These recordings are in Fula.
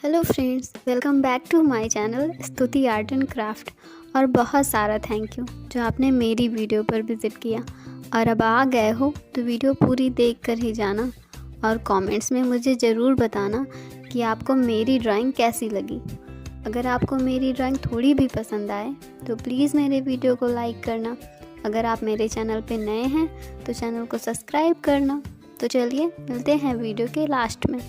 Hello friends, welcome back to my channel Stuti art and craft. और बहुत सारा thank you जो आपने मेरी वीडियो पर विज़िट किया। और अब आ गए हो तो वीडियो पूरी देख कर ही जाना और कमेंट्स में मुझे ज़रूर बताना कि आपको मेरी ड्राइंग कैसी लगी। अगर आपको मेरी ड्राइंग थोड़ी भी पसंद आए तो प्लीज़ मेरे वीडियो को लाइक करना। अगर आप मेरे चैनल पे नए हैं तो चैनल को सब्सक्राइब करना। तो चलिए मिलते हैं वीडियो के लास्ट में।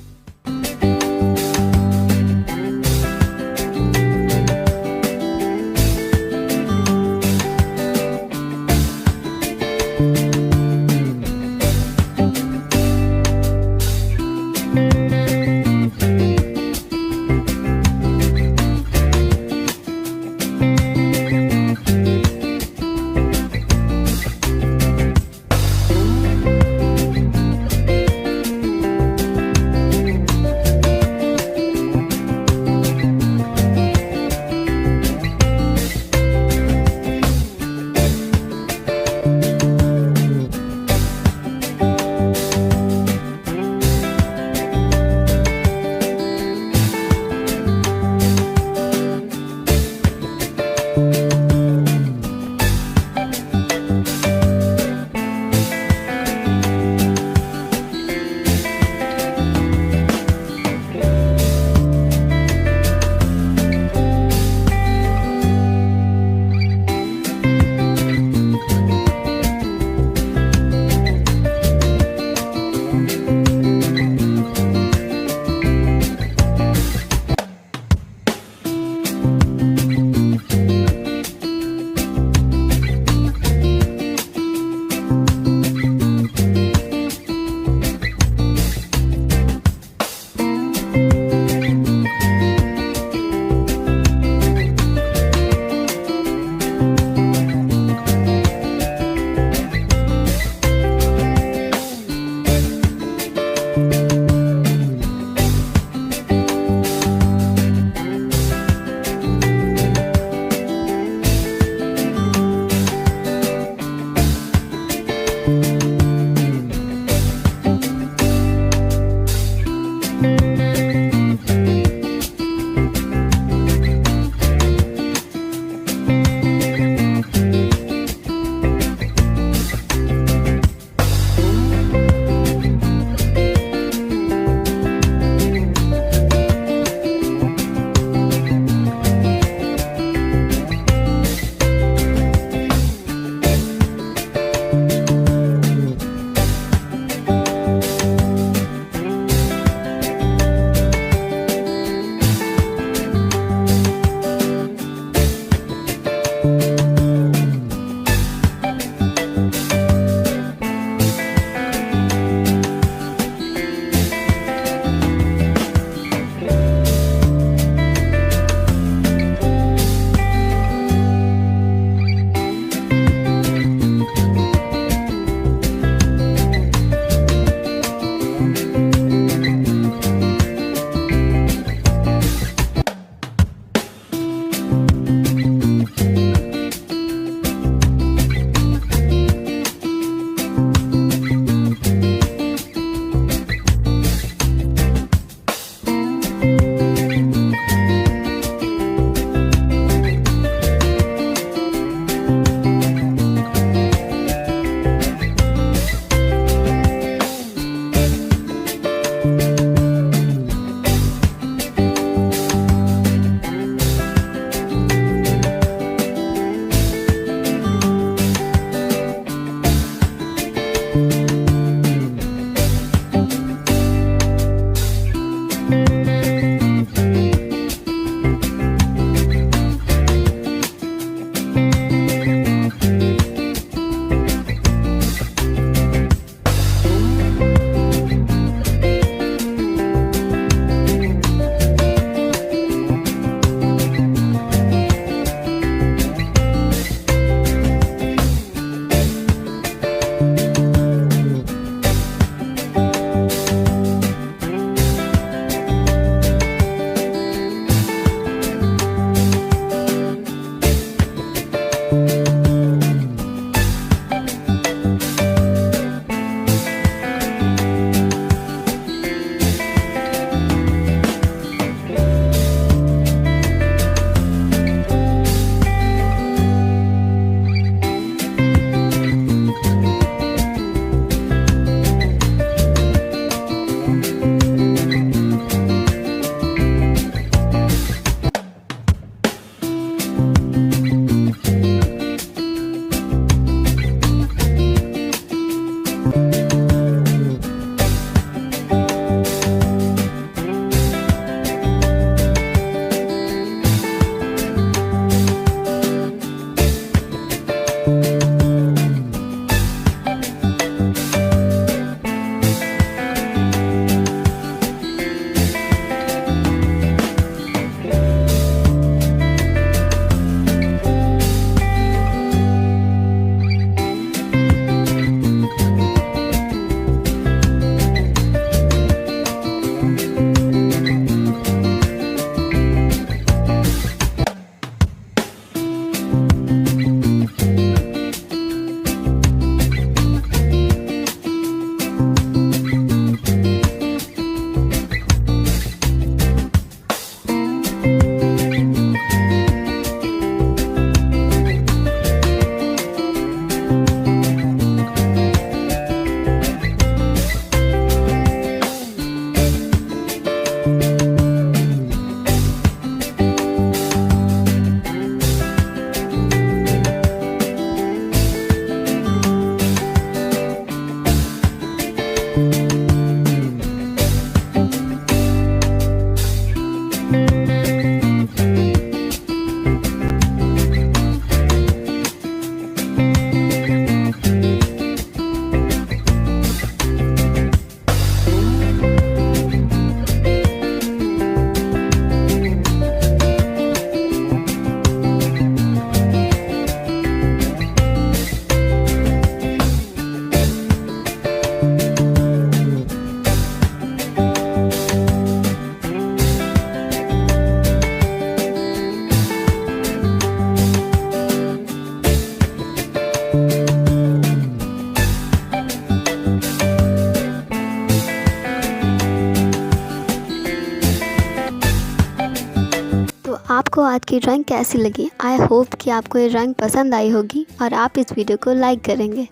तो आपको आज की ड्राइंग कैसी लगी? आई होप कि आपको ये ड्राइंग पसंद आई होगी और आप इस वीडियो को लाइक करेंगे।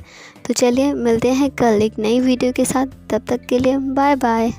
तो चलिए मिलते हैं कल एक नई वीडियो के साथ। तब तक के लिए बाय बाय।